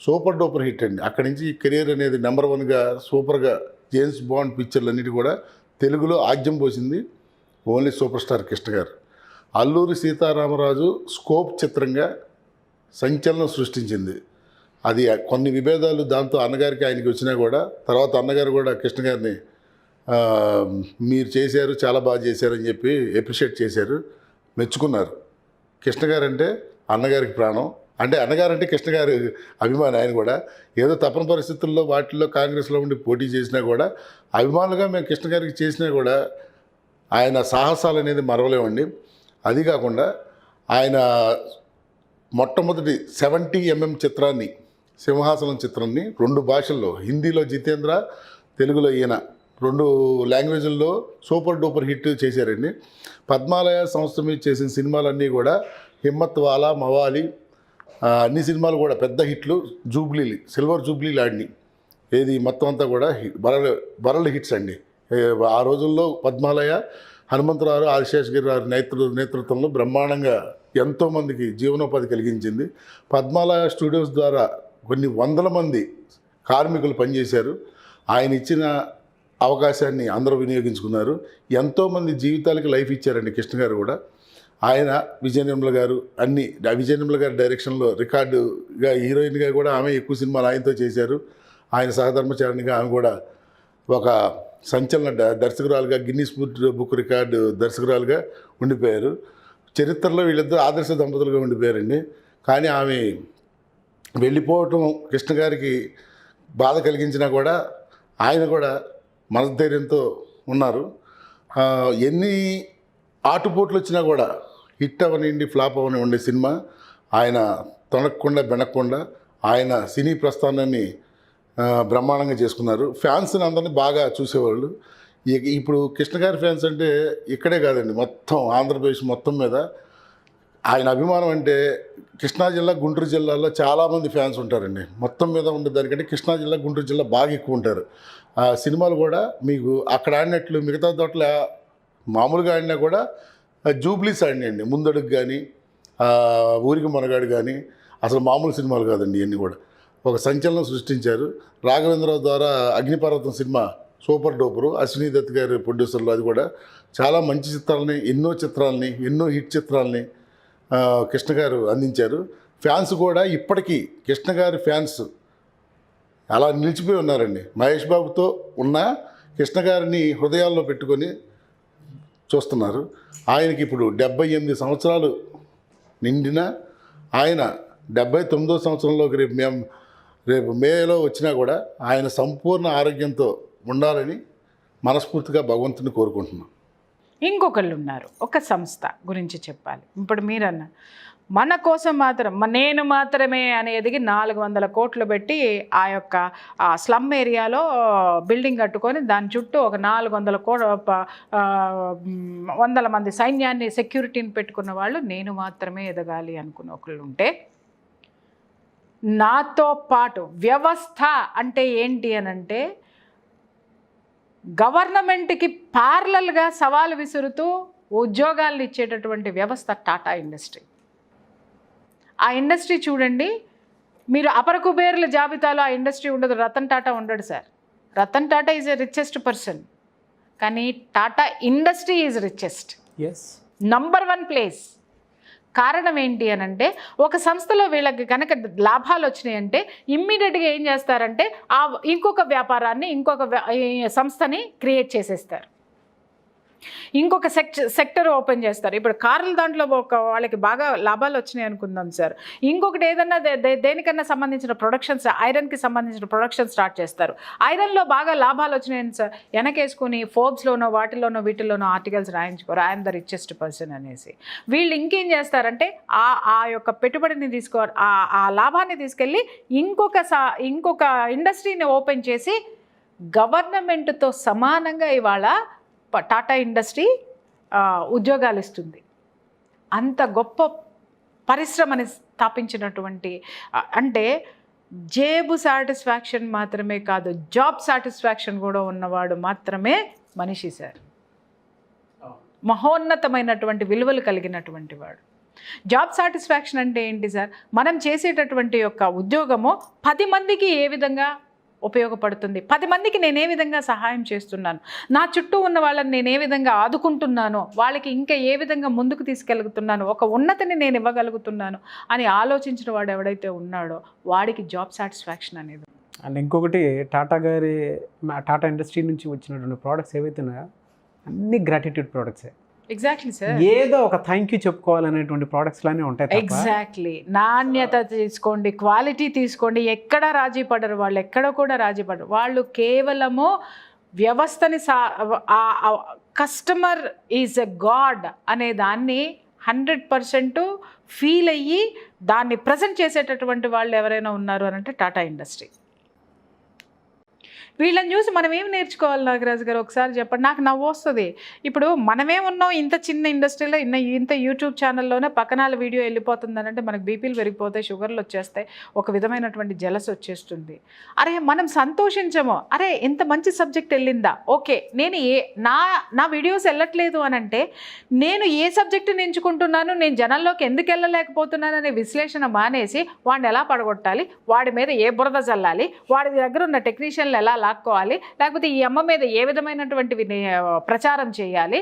super duper hit అండి. అక్కడి నుంచి కెరీర్ అనేది నెంబర్ 1గా సూపర్గా జేమ్స్ బాండ్ పిక్చర్లు అన్నిటి కూడా తెలుగులో ఆజ్యం పోసింది ఓన్లీ సూపర్ స్టార్ కృష్ణ గారు. అల్లూరి సీతారామరాజు స్కోప్ చిత్రంగా సంచలనం సృష్టించింది. అది కొన్ని విభేదాలు దాంతో అన్నగారికి ఆయనకి వచ్చినా కూడా తర్వాత అన్నగారు కూడా కృష్ణ గారిని మీరు చేశారు, చాలా బాగా చేశారని చెప్పి అప్రిషియేట్ చేశారు, మెచ్చుకున్నారు. కృష్ణ గారు అంటే అన్నగారికి ప్రాణం. అంటే అన్నగారు అంటే కృష్ణ గారి అభిమాని. ఆయన కూడా ఏదో తప్పని పరిస్థితుల్లో వాటిల్లో కాంగ్రెస్లో ఉండి పోటీ చేసినా కూడా అభిమానులుగా మేము కృష్ణ గారికి చేసినా కూడా ఆయన సాహసాలు అనేది మరవలేమండి. అది కాకుండా ఆయన మొట్టమొదటి 70mm చిత్రాన్ని, సింహాసనం చిత్రాన్ని 2 భాషల్లో, హిందీలో జితేంద్ర, తెలుగులో ఈయన, 2 లాంగ్వేజ్ల్లో సూపర్ డూపర్ హిట్ చేశారండి. పద్మాలయ సంస్థ మీద చేసిన సినిమాలన్నీ కూడా హిమ్మత్ వాలా, మవాలి, అన్ని సినిమాలు కూడా పెద్ద హిట్లు. జూబ్లీలు, సిల్వర్ జూబ్లీలు ఆడినాయి. ఏది మొత్తం అంతా కూడా వరల్డ్ హిట్స్ అండి. ఆ రోజుల్లో పద్మాలయ, హనుమంతరావు, ఆదిశేషగిరి గారి నేతృత్వంలో బ్రహ్మాండంగా ఎంతోమందికి జీవనోపాధి కలిగించింది. పద్మాలయ స్టూడియోస్ ద్వారా కొన్ని వందల మంది కార్మికులు పనిచేశారు. ఆయన ఇచ్చిన అవకాశాన్ని అందరూ వినియోగించుకున్నారు. ఎంతోమంది జీవితాలకి లైఫ్ ఇచ్చారండి కృష్ణ గారు కూడా. ఆయన విజయ నిర్మల గారు అన్ని విజయ నిర్మల గారి డైరెక్షన్లో రికార్డుగా హీరోయిన్గా కూడా ఆమె ఎక్కువ సినిమాలు ఆయనతో చేశారు. ఆయన సహధర్మచారిణిగా ఆమె కూడా ఒక సంచలన దర్శకురాలుగా, గిన్నిస్ బుక్ రికార్డు దర్శకురాలుగా ఉండిపోయారు. చరిత్రలో వీళ్ళిద్దరూ ఆదర్శ దంపతులుగా ఉండిపోయారండి. కానీ ఆమె వెళ్ళిపోవటం కృష్ణ గారికి బాధ కలిగించినా కూడా ఆయన కూడా మనధైర్యంతో ఉన్నారు. ఎన్ని ఆటుపోట్లు వచ్చినా కూడా హిట్ అవనివ్వండి, ఫ్లాప్ అవనివ్వండి సినిమా ఆయన తొనక్కుండా బెనక్కుండా ఆయన సినీ ప్రస్థానాన్ని బ్రహ్మాండంగా చేసుకున్నారు. ఫ్యాన్స్ని అందరినీ బాగా చూసేవాళ్ళు. ఇప్పుడు కృష్ణ గారి ఫ్యాన్స్ అంటే ఇక్కడే కాదండి, మొత్తం ఆంధ్రప్రదేశ్ మొత్తం మీద ఆయన అభిమానం అంటే కృష్ణా జిల్లా, గుంటూరు జిల్లాలో చాలామంది ఫ్యాన్స్ ఉంటారండి. మొత్తం మీద ఉండే దానికంటే కృష్ణా జిల్లా, గుంటూరు జిల్లా బాగా ఎక్కువ ఉంటారు. సినిమాలు కూడా మీకు అక్కడ ఆడినట్లు మిగతా చోట్ల మామూలుగా ఆడినా కూడా జూబ్లీస్ ఆడినాయండి. ముందడుగు కానీ, ఊరికి మనగాడు కానీ అసలు మామూలు సినిమాలు కాదండి. ఇవన్నీ కూడా ఒక సంచలనం సృష్టించారు. రాఘవేంద్రరావు ద్వారా Agniparvatam cinema super duper, Ashwini Dutt గారి ప్రొడ్యూసర్లు. అది కూడా చాలా మంచి చిత్రాలని, ఎన్నో హిట్ చిత్రాలని కృష్ణ గారు అందించారు. ఫ్యాన్స్ కూడా ఇప్పటికీ కృష్ణ గారి ఫ్యాన్స్ అలా నిలిచిపోయి ఉన్నారండి. మహేష్ బాబుతో ఉన్న కృష్ణ గారిని హృదయాల్లో పెట్టుకొని చూస్తున్నారు. ఆయనకి ఇప్పుడు 78 సంవత్సరాలు నిండిన ఆయన 79వ సంవత్సరంలోకి రేపు మేలో వచ్చినా కూడా ఆయన సంపూర్ణ ఆరోగ్యంతో ఉండాలని మనస్ఫూర్తిగా భగవంతుని కోరుకుంటున్నాం. ఇంకొకళ్ళు ఉన్నారు, ఒక సంస్థ గురించి చెప్పాలి. ఇప్పుడు మీరన్న మన కోసం మాత్రం నేను మాత్రమే అనేది 400 కోట్లు పెట్టి ఆ యొక్క స్లమ్ ఏరియాలో బిల్డింగ్ కట్టుకొని దాని చుట్టూ ఒక 400 మంది సైన్యాన్ని సెక్యూరిటీని పెట్టుకున్న వాళ్ళు నేను మాత్రమే ఎదగాలి అనుకున్న ఒకళ్ళు ఉంటే, నాతో పాటు వ్యవస్థ అంటే ఏంటి అనంటే గవర్నమెంట్కి ప్యారలల్గా సవాలు విసురుతూ ఉద్యోగాలను ఇచ్చేటటువంటి వ్యవస్థ టాటా ఇండస్ట్రీ. ఆ ఇండస్ట్రీ చూడండి, మీరు అపర కుబేర్ల జాబితాలో ఆ ఇండస్ట్రీ ఉండదు. రతన్ టాటా ఉండడు sir. Ratan Tata is a richest person, కానీ Tata industry is richest, number 1 place. కారణం ఏంటి అనంటే ఒక సంస్థలో వీళ్ళకి కనుక లాభాలు వచ్చినాయంటే ఇమ్మీడియట్గా ఏం చేస్తారంటే ఆ ఇంకొక వ్యాపారాన్ని ఇంకొక సంస్థని క్రియేట్ చేసేస్తారు, ఇంకొక సెక్టర్ ఓపెన్ చేస్తారు. ఇప్పుడు కార్ల దాంట్లో వాళ్ళకి బాగా లాభాలు వచ్చినాయి అనుకుందాం సార్, ఇంకొకటి ఏదన్నా దేనికన్నా సంబంధించిన ప్రొడక్షన్స్, ఐరన్కి సంబంధించిన ప్రొడక్షన్ స్టార్ట్ చేస్తారు. ఐరన్లో బాగా లాభాలు వచ్చినాయని సార్ వెనకేసుకుని ఫోర్బ్స్లోనో వీటిల్లోనో ఆర్టికల్స్ రాయించుకోరు ఐఎమ్ ద రిచెస్ట్ పర్సన్ అనేసి. వీళ్ళు ఇంకేం చేస్తారంటే ఆ యొక్క పెట్టుబడిని ఆ లాభాన్ని తీసుకెళ్ళి ఇంకొక ఇండస్ట్రీని ఓపెన్ చేసి గవర్నమెంట్తో సమానంగా ఇవాళ టాటా ఇండస్ట్రీ ఉద్యోగాలు ఇస్తుంది. అంత గొప్ప పరిశ్రమని స్థాపించినటువంటి, అంటే జేబు సాటిస్ఫాక్షన్ మాత్రమే కాదు, జాబ్ సాటిస్ఫాక్షన్ కూడా ఉన్నవాడు మాత్రమే మనిషి సార్. మహోన్నతమైనటువంటి విలువలు కలిగినటువంటి వాడు. జాబ్ సాటిస్ఫాక్షన్ అంటే ఏంటి సార్? మనం చేసేటటువంటి యొక్క ఉద్యోగము 10 మందికి ఏ విధంగా ఉపయోగపడుతుంది, 10 మందికి నేను ఏ విధంగా సహాయం చేస్తున్నాను, నా చుట్టూ ఉన్న వాళ్ళని నేను ఏ విధంగా ఆదుకుంటున్నానో, వాళ్ళకి ఇంకా ఏ విధంగా ముందుకు తీసుకెళ్తున్నాను, ఒక ఉన్నతిని నేను ఇవ్వగలుగుతున్నాను అని ఆలోచించిన వాడు ఎవడైతే ఉన్నాడో వాడికి జాబ్ సాటిస్ఫాక్షన్ అనేది. అండ్ ఇంకొకటి టాటా ఇండస్ట్రీ నుంచి వచ్చినటువంటి ప్రోడక్ట్స్ ఏవైతే ఉన్నాయో అన్ని గ్రాటిట్యూడ్ ప్రోడక్ట్సే. Exactly sir. ఏదో ఒక థ్యాంక్ యూ చెప్పుకోవాలనేటువంటి ప్రోడక్ట్స్ లానే ఉంటాయి. ఎగ్జాక్ట్లీ. నాణ్యత తీసుకోండి, క్వాలిటీ తీసుకోండి, ఎక్కడ రాజీ పడరు వాళ్ళు, ఎక్కడ కూడా రాజీ పడరు వాళ్ళు. కేవలము వ్యవస్థని కస్టమర్ ఈజ్ ఎ గాడ్ అనే దాన్ని 100% ఫీల్ అయ్యి దాన్ని ప్రజెంట్ చేసేటటువంటి వాళ్ళు ఎవరైనా ఉన్నారు అని అంటే టాటా ఇండస్ట్రీ. వీళ్ళని చూసి మనం ఏం నేర్చుకోవాలి నాగరాజు గారు ఒకసారి చెప్పండి. నాకు నవ్వు వస్తుంది. ఇప్పుడు మనమే ఉన్నాం ఇంత చిన్న ఇండస్ట్రీలో, ఇంత యూట్యూబ్ ఛానల్లోనే పక్కనాల వీడియో వెళ్ళిపోతుంది అంటే మనకు బీపీలు పెరిగిపోతాయి, షుగర్లు వచ్చేస్తాయి, ఒక విధమైనటువంటి జలస్ వచ్చేస్తుంది. అరే మనం సంతోషించము, అరే ఇంత మంచి సబ్జెక్ట్ వెళ్ళిందా, ఓకే నేను నా వీడియోస్ వెళ్ళట్లేదు అని అంటే నేను ఏ సబ్జెక్టుని ఎంచుకుంటున్నాను, నేను జనాల్లోకి ఎందుకు వెళ్ళలేకపోతున్నాను అనే విశ్లేషణ మానేసి వాడిని ఎలా పడగొట్టాలి, వాడి మీద ఏ బురద చల్లాలి, వాడి దగ్గర ఉన్న టెక్నీషియన్లు ఎలా లాక్కోవాలి, లేకపోతే ఈ అమ్మ మీద ఏ విధమైనటువంటివి ప్రచారం చేయాలి,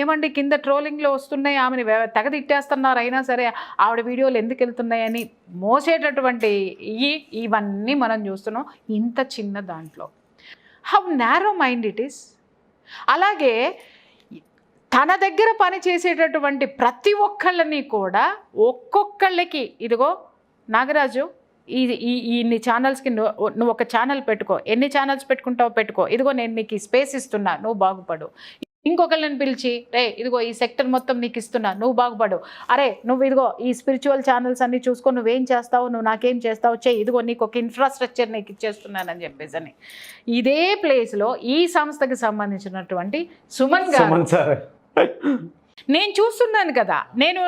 ఏమండి కింద ట్రోలింగ్లో వస్తున్నాయి, ఆమెను తెగదిట్టేస్తున్నారు, అయినా సరే ఆవిడ వీడియోలు ఎందుకు వెళ్తున్నాయని మోసేటటువంటి ఇవన్నీ మనం చూస్తున్నాం ఇంత చిన్న దాంట్లో. How narrow mind it is. అలాగే తన దగ్గర పని చేసేటటువంటి ప్రతి ఒక్కళ్ళని కూడా ఒక్కొక్కళ్ళకి ఇదిగో నాగరాజు ఇన్ని ఛానల్స్కి నువ్వు ఒక ఛానల్ పెట్టుకో, ఎన్ని ఛానల్స్ పెట్టుకుంటావో పెట్టుకో, ఇదిగో నేను నీకు ఈ స్పేస్ ఇస్తున్నా, నువ్వు బాగుపడు. ఇంకొకళ్ళని పిలిచి రే ఇదిగో ఈ సెక్టర్ మొత్తం నీకు ఇస్తున్నా, నువ్వు బాగుపడు. అరే నువ్వు ఇదిగో ఈ స్పిరిచువల్ ఛానల్స్ అన్నీ చూసుకో, నువ్వేం చేస్తావు, నువ్వు నాకేం చేస్తావు చెయ్యి, ఇదిగో నీకు ఒక ఇన్ఫ్రాస్ట్రక్చర్ నీకు ఇచ్చేస్తున్నానని చెప్పేసి అని. ఇదే ప్లేస్లో ఈ సంస్థకి సంబంధించినటువంటి సుమన్ గారు నేను చూస్తున్నాను కదా, నేను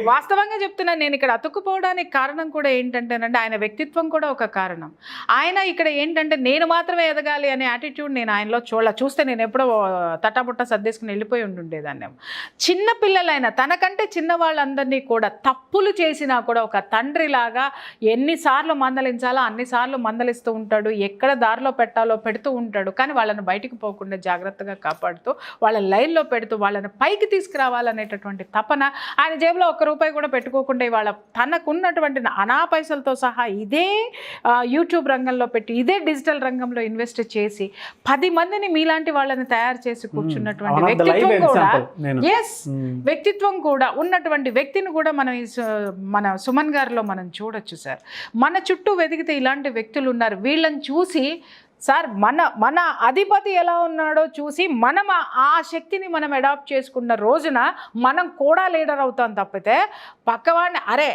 వాస్తవంగా చెప్తున్నాను. నేను ఇక్కడ అతుక్కుపోవడానికి కారణం కూడా ఏంటంటేనంటే ఆయన వ్యక్తిత్వం కూడా ఒక కారణం. ఆయన ఇక్కడ ఏంటంటే నేను మాత్రమే ఎదగాలి అనే యాటిట్యూడ్ నేను ఆయనలో చూస్తే నేను ఎప్పుడో తటాపుట్ట సర్దేసుకుని వెళ్ళిపోయి ఉండేదాన్ని. చిన్నపిల్లలైన తనకంటే చిన్న వాళ్ళందరినీ కూడా తప్పులు చేసినా కూడా ఒక తండ్రిలాగా ఎన్నిసార్లు మందలించాలో అన్నిసార్లు మందలిస్తూ ఉంటాడు, ఎక్కడ దారిలో పెట్టాలో పెడుతూ ఉంటాడు. కానీ వాళ్ళని బయటికి పోకుండా జాగ్రత్తగా కాపాడుతూ వాళ్ళ లైన్లో పెడుతూ వాళ్ళని పైకి తీసుకురావాలి కావాలనేటటువంటి తపన, ఆయన జేబులో ఒక్క రూపాయి కూడా పెట్టుకోకుండా ఇవాళ తనకున్నటువంటి అనా పైసలతో సహా ఇదే యూట్యూబ్ రంగంలో పెట్టి, ఇదే డిజిటల్ రంగంలో ఇన్వెస్ట్ చేసి 10 మందిని మీలాంటి వాళ్ళని తయారు చేసి కూర్చున్నటువంటి వ్యక్తిత్వం కూడా, వ్యక్తిత్వం కూడా ఉన్నటువంటి వ్యక్తిని కూడా మనం మన సుమన్ గారిలో మనం చూడొచ్చు సార్. మన చుట్టూ వెతికితే ఇలాంటి వ్యక్తులు ఉన్నారు. వీళ్ళని చూసి సార్ మన అధిపతి ఎలా ఉన్నాడో చూసి మనం ఆ శక్తిని మనం అడాప్ట్ చేసుకున్న రోజున మనం కూడా లీడర్ అవుతాం తప్పితే పక్కవాడిని అరే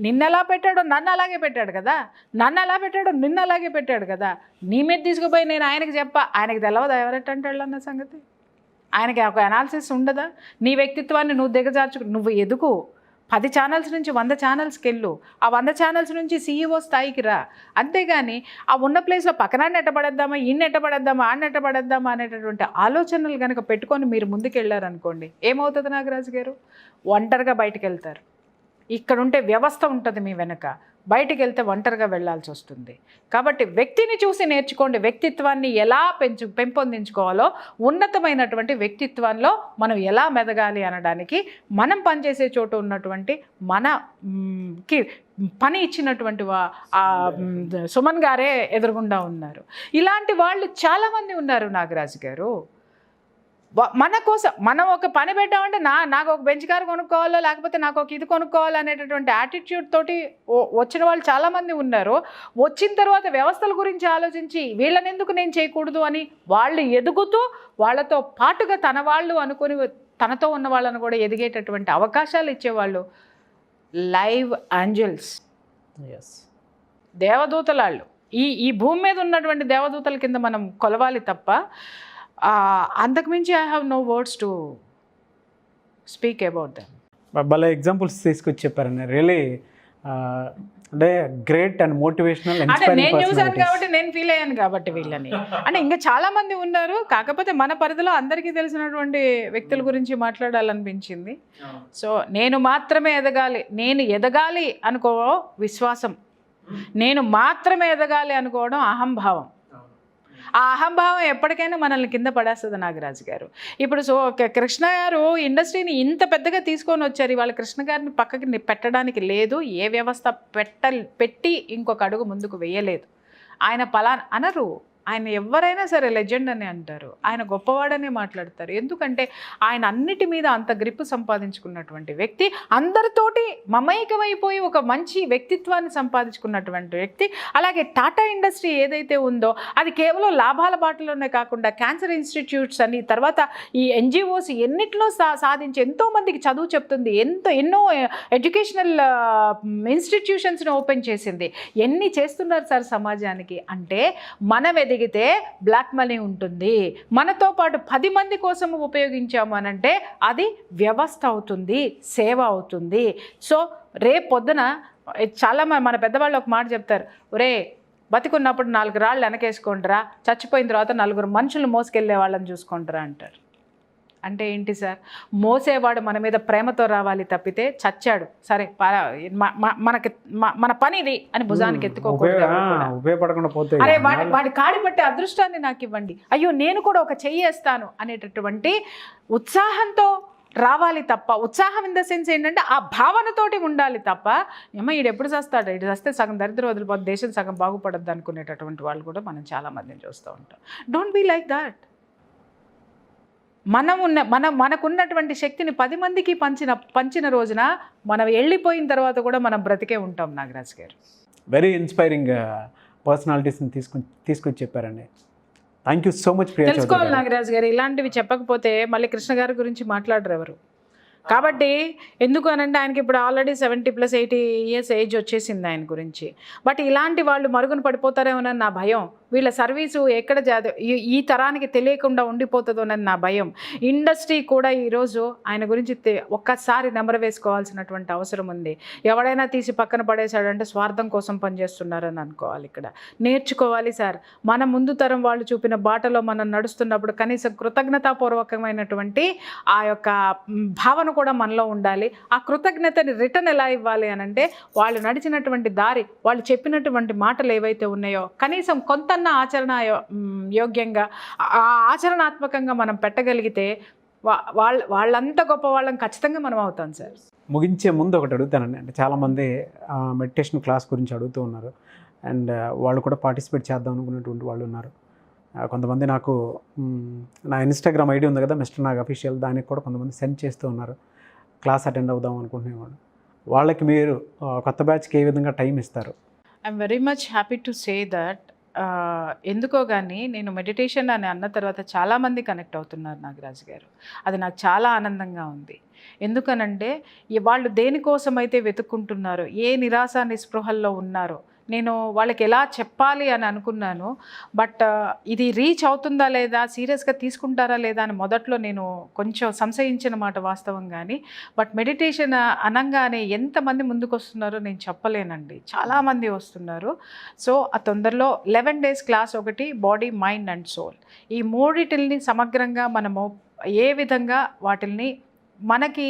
నిన్నెలా పెట్టాడో నన్ను అలాగే పెట్టాడు కదా, నన్ను ఎలా పెట్టాడో నిన్ను అలాగే పెట్టాడు కదా, నీ మీద తీసుకుపోయి నేను ఆయనకి ఆయనకి తెలవదా ఎవరెట్టంటాడు అన్న సంగతి? ఆయనకి ఒక అనాలిసిస్ ఉండదా? నీ వ్యక్తిత్వాన్ని నువ్వు దిగజార్చుకు నువ్వు ఎదుగు. 10 ఛానల్స్ నుంచి 100 ఛానల్స్కి వెళ్ళు. ఆ 100 ఛానల్స్ నుంచి CEO స్థాయికి రా. అంతేగాని ఆ ఉన్న ప్లేస్లో పక్కనాన్ని ఎట్టబడేద్దామా, ఈయన్ని ఎట్టబడేద్దామా, ఆడిని ఎట్టబడేద్దామా అనేటటువంటి ఆలోచనలు కనుక పెట్టుకొని మీరు ముందుకు వెళ్ళారనుకోండి, ఏమవుతుంది నాగరాజు గారు? ఒంటరిగా బయటకు వెళ్తారు. ఇక్కడ ఉంటే వ్యవస్థ ఉంటుంది మీ వెనక, బయటికి వెళ్తే ఒంటరిగా వెళ్ళాల్సి వస్తుంది. కాబట్టి వ్యక్తిని చూసి నేర్చుకోండి. వ్యక్తిత్వాన్ని ఎలా పెంపొందించుకోవాలో, ఉన్నతమైనటువంటి వ్యక్తిత్వంలో మనం ఎలా మెదగాలి అనడానికి మనం పనిచేసే చోటు ఉన్నటువంటి మనకి పని ఇచ్చినటువంటి సుమన్ గారే ఎదురుగుండా ఉన్నారు. ఇలాంటి వాళ్ళు చాలామంది ఉన్నారు నాగరాజు గారు. మన కోసం మనం ఒక పని పెట్టామంటే నాకు ఒక బెంచ్ కారు కొనుక్కోవాలో, లేకపోతే నాకు ఒక ఇది కొనుక్కోవాలో అనేటటువంటి యాటిట్యూడ్ తోటి వచ్చిన వాళ్ళు చాలామంది ఉన్నారు. వచ్చిన తర్వాత వ్యవస్థల గురించి ఆలోచించి వీళ్ళని ఎందుకు నేను చేయకూడదు అని వాళ్ళు ఎదుగుతూ వాళ్ళతో పాటుగా తన వాళ్ళు అనుకుని తనతో ఉన్న వాళ్ళను కూడా ఎదిగేటటువంటి అవకాశాలు ఇచ్చేవాళ్ళు లైవ్ ఏంజల్స్, దేవదూతలాళ్ళు. ఈ భూమి మీద ఉన్నటువంటి దేవదూతల కింద మనం కొలవాలి తప్ప అంతకుమించి I have no words to speak about them. భలే ఎగ్జాంపుల్స్ తీసుకొచ్చి చెప్పారండి. రియలీ అంటే గ్రేట్ అండ్ మోటివేషనల్. అంటే నేను చూసాను కాబట్టి నేను ఫీల్ అయ్యాను కాబట్టి వీళ్ళని. అంటే ఇంకా చాలా మంది ఉన్నారు, కాకపోతే మన పరిధిలో అందరికీ తెలిసినటువంటి వ్యక్తుల గురించి మాట్లాడాలనిపించింది. సో నేను మాత్రమే ఎదగాలి, నేను ఎదగాలి అనుకో విశ్వాసం, నేను మాత్రమే ఎదగాలి అనుకోవడం అహంభావం. ఆ అహంభావం ఎప్పటికైనా మనల్ని కింద పడేస్తుంది నాగరాజు గారు. ఇప్పుడు కృష్ణ గారు ఇండస్ట్రీని ఇంత పెద్దగా తీసుకొని వచ్చారు. ఇవాళ కృష్ణ గారిని పక్కకి పెట్టడానికి లేదు, ఏ వ్యవస్థ పెట్టి ఇంకొక అడుగు ముందుకు వేయలేదు. ఆయన అనరు, ఆయన ఎవరైనా సరే లెజెండ్ అని అంటారు, ఆయన గొప్పవాడనే మాట్లాడతారు. ఎందుకంటే ఆయన అన్నిటి మీద అంత గ్రిప్ సంపాదించుకున్నటువంటి వ్యక్తి, అందరితోటి మమైకమైపోయి ఒక మంచి వ్యక్తిత్వాన్ని సంపాదించుకున్నటువంటి వ్యక్తి. అలాగే టాటా ఇండస్ట్రీ ఏదైతే ఉందో అది కేవలం లాభాల బాటలోనే కాకుండా క్యాన్సర్ ఇన్స్టిట్యూట్స్ అని, తర్వాత ఈ NGOs ఎన్నిట్లో సాధించి ఎంతోమందికి చదువు చెప్తుంది, ఎన్నో ఎడ్యుకేషనల్ ఇన్స్టిట్యూషన్స్ని ఓపెన్ చేసింది. ఎన్ని చేస్తున్నారు సార్ సమాజానికి అంటే, మనం ఎదిగితే బ్లాక్ మనీ ఉంటుంది, మనతో పాటు 10 మంది కోసం ఉపయోగించాము అనంటే అది వ్యవస్థ అవుతుంది, సేవ అవుతుంది. సో రేపు పొద్దున చాలా మన పెద్దవాళ్ళు ఒక మాట చెప్తారు, ఒరే బతికున్నప్పుడు 4 రాళ్ళు వెనకేసుకోండిరా, చచ్చిపోయిన తర్వాత 4 మనుషులు మోసుకెళ్ళే వాళ్ళని చూసుకుంటారా అంటారు. అంటే ఏంటి సార్? మోసేవాడు మన మీద ప్రేమతో రావాలి తప్పితే చచ్చాడు సరే మనకి మన పని ఇది అని భుజానికి ఎత్తుకోకూడదు. అరే వాడి కాడి పట్టే అదృష్టాన్ని నాకు ఇవ్వండి, అయ్యో నేను కూడా ఒక చెయ్యేస్తాను అనేటటువంటి ఉత్సాహంతో రావాలి తప్ప, ఉత్సాహం ఇన్ ద సెన్స్ ఏంటంటే ఆ భావనతోటి ఉండాలి తప్ప, ఏమో ఈడు ఎప్పుడు చేస్తాడు, ఇటు వస్తే సగం దరిద్రం వదిలిపోతే దేశం సగం బాగుపడద్దు అనుకునేటటువంటి వాళ్ళు కూడా మనం చాలామందిని చూస్తూ ఉంటాం. Don't be like that. మనకున్నటువంటి శక్తిని 10 మందికి పంచిన రోజున మనం వెళ్ళిపోయిన తర్వాత కూడా మనం బ్రతికే ఉంటాం. నాగరాజ్ గారు వెరీ ఇన్స్పైరింగ్ పర్సనాలిటీస్ని తీసుకొచ్చి చెప్పారండి. Thank you so much. తెలుసుకోవాలి నాగరాజ్ గారు, ఇలాంటివి చెప్పకపోతే మళ్ళీ కృష్ణ గారి గురించి మాట్లాడరు ఎవరు. కాబట్టి ఎందుకు అనంటే ఆయనకి ఇప్పుడు ఆల్రెడీ 70+80 ఇయర్స్ ఏజ్ వచ్చేసింది ఆయన గురించి. బట్ ఇలాంటి వాళ్ళు మరుగున పడిపోతారేమోనని నా భయం. వీళ్ళ సర్వీసు ఎక్కడ ఈ తరానికి తెలియకుండా ఉండిపోతుందోనని నా భయం. ఇండస్ట్రీ కూడా ఈరోజు ఆయన గురించి ఒక్కసారి నెమరు వేసుకోవాల్సినటువంటి అవసరం ఉంది. ఎవడైనా తీసి పక్కన పడేశాడంటే స్వార్థం కోసం పనిచేస్తున్నారని అనుకోవాలి. ఇక్కడ నేర్చుకోవాలి సార్. మన ముందు తరం వాళ్ళు చూపిన బాటలో మనం నడుస్తున్నప్పుడు కనీసం కృతజ్ఞతాపూర్వకమైనటువంటి ఆ యొక్క భావన కూడా మనలో ఉండాలి. ఆ కృతజ్ఞతని రిటర్న్ ఎలా ఇవ్వాలి అనంటే, వాళ్ళు నడిచినటువంటి దారి, వాళ్ళు చెప్పినటువంటి మాటలు ఏవైతే ఉన్నాయో కనీసం కొంత ఆచరణ యోగ్యంగా ఆచరణాత్మకంగా మనం పెట్టగలిగితే వాళ్ళంత గొప్ప వాళ్ళని ఖచ్చితంగా మనం అవుతాం సార్. ముగించే ముందు ఒకటి అడుగుతానండి. అంటే చాలామంది మెడిటేషన్ క్లాస్ గురించి అడుగుతూ ఉన్నారు, అండ్ వాళ్ళు కూడా పార్టిసిపేట్ చేద్దాం అనుకునేటువంటి వాళ్ళు ఉన్నారు. కొంతమంది నాకు నా ఇన్స్టాగ్రామ్ ఐడి ఉంది కదా, మిస్టర్ నాగ్ అఫీషియల్, దానికి కూడా కొంతమంది సెండ్ చేస్తూ ఉన్నారు క్లాస్ అటెండ్ అవుదాం అనుకుంటునేవాళ్ళు. వాళ్ళకి మీరు కొత్త బ్యాచ్కి ఏ విధంగా టైం ఇస్తారు? I'm very much happy to say that ఎందుకో కానీ నేను మెడిటేషన్ అని అన్న తర్వాత చాలామంది కనెక్ట్ అవుతున్నారు నాగరాజు గారు. అది నాకు చాలా ఆనందంగా ఉంది. ఎందుకనంటే వాళ్ళు దేనికోసం అయితే వెతుక్కుంటున్నారో, ఏ నిరాశ నిస్పృహల్లో ఉన్నారో, నేను వాళ్ళకి ఎలా చెప్పాలి అని అనుకున్నాను. బట్ ఇది రీచ్ అవుతుందా లేదా, సీరియస్గా తీసుకుంటారా లేదా అని మొదట్లో నేను కొంచెం సంశయించిన మాట వాస్తవం. కానీ బట్ మెడిటేషన్ అనగానే ఎంతమంది ముందుకు వస్తున్నారో నేను చెప్పలేనండి. చాలామంది వస్తున్నారు. సో ఆ తొందరలో 11 days క్లాస్ ఒకటి, బాడీ మైండ్ అండ్ సోల్, ఈ మూడిటిల్ని సమగ్రంగా మనము ఏ విధంగా వాటిల్ని మనకి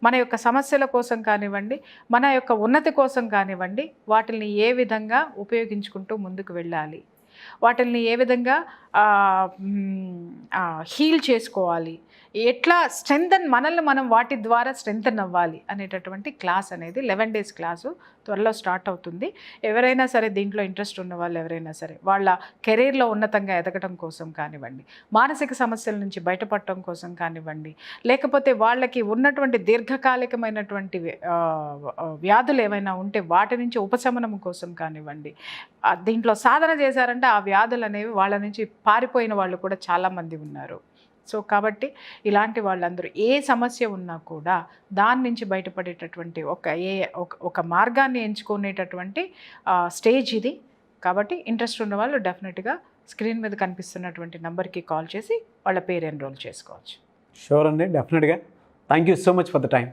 మన యొక్క సమస్యల కోసం కానివ్వండి, మన యొక్క ఉన్నతి కోసం కానివ్వండి, వాటిని ఏ విధంగా ఉపయోగించుకుంటూ ముందుకు వెళ్ళాలి, వాటిని ఏ విధంగా హీల్ చేసుకోవాలి, ఎట్లా స్ట్రెంథన్ మనల్ని మనం వాటి ద్వారా స్ట్రెంథన్ అవ్వాలి అనేటటువంటి క్లాస్ అనేది 11 days క్లాసు త్వరలో స్టార్ట్ అవుతుంది. ఎవరైనా సరే దీంట్లో ఇంట్రెస్ట్ ఉన్న వాళ్ళు ఎవరైనా సరే వాళ్ళ కెరీర్లో ఉన్నతంగా ఎదగడం కోసం కానివ్వండి, మానసిక సమస్యల నుంచి బయటపడటం కోసం కానివ్వండి, లేకపోతే వాళ్ళకి ఉన్నటువంటి దీర్ఘకాలికమైనటువంటి వ్యాధులు ఏమైనా ఉంటే వాటి నుంచి ఉపశమనం కోసం కానివ్వండి, దీంట్లో సాధన చేశారంటే ఆ వ్యాధులు అనేవి వాళ్ళ నుంచి పారిపోయిన వాళ్ళు కూడా చాలామంది ఉన్నారు. సో కాబట్టి ఇలాంటి వాళ్ళందరూ ఏ సమస్య ఉన్నా కూడా దాని నుంచి బయటపడేటటువంటి ఒక మార్గాన్ని ఎంచుకునేటటువంటి స్టేజ్ ఇది. కాబట్టి ఇంట్రెస్ట్ ఉన్న వాళ్ళు డెఫినెట్గా స్క్రీన్ మీద కనిపిస్తున్నటువంటి నెంబర్కి కాల్ చేసి వాళ్ళ పేరు ఎన్రోల్ చేసుకోవచ్చు. షూర్ అండి, డెఫినెట్గా. Thank you so much for the time.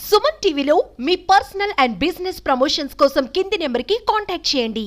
Suman టీవీలో మీ పర్సనల్ అండ్ బిజినెస్ ప్రమోషన్స్ కోసం కింది నెంబర్కి కాంటాక్ట్ చేయండి.